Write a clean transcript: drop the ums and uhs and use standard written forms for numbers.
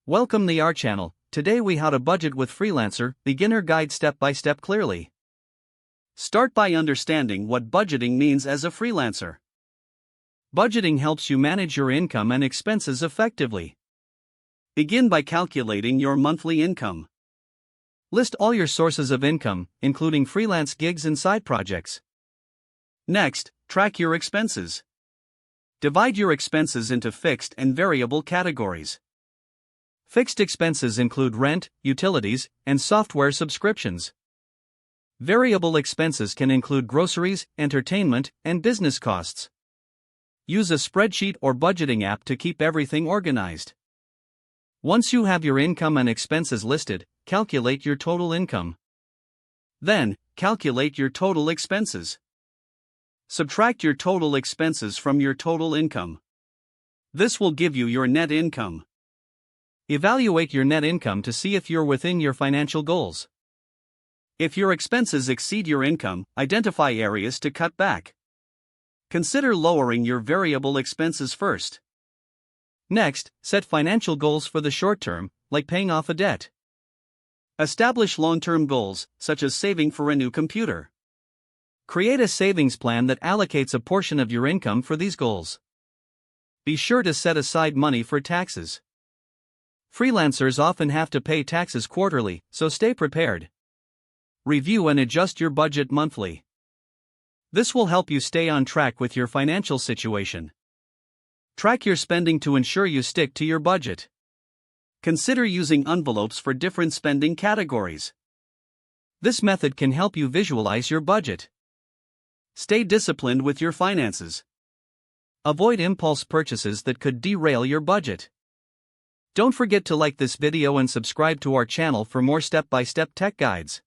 Welcome to our channel. Today we how to budget with Freelancer, beginner guide step by step clearly. Start by understanding what budgeting means as a freelancer. Budgeting helps you manage your income and expenses effectively. Begin by calculating your monthly income. List all your sources of income, including freelance gigs and side projects. Next, track your expenses. Divide your expenses into fixed and variable categories. Fixed expenses include rent, utilities, and software subscriptions. Variable expenses can include groceries, entertainment, and business costs. Use a spreadsheet or budgeting app to keep everything organized. Once you have your income and expenses listed, calculate your total income. Then, calculate your total expenses. Subtract your total expenses from your total income. This will give you your net income. Evaluate your net income to see if you're within your financial goals. If your expenses exceed your income, identify areas to cut back. Consider lowering your variable expenses first. Next, set financial goals for the short term, like paying off a debt. Establish long-term goals, such as saving for a new computer. Create a savings plan that allocates a portion of your income for these goals. Be sure to set aside money for taxes. Freelancers often have to pay taxes quarterly, so stay prepared. Review and adjust your budget monthly. This will help you stay on track with your financial situation. Track your spending to ensure you stick to your budget. Consider using envelopes for different spending categories. This method can help you visualize your budget. Stay disciplined with your finances. Avoid impulse purchases that could derail your budget. Don't forget to like this video and subscribe to our channel for more step-by-step tech guides.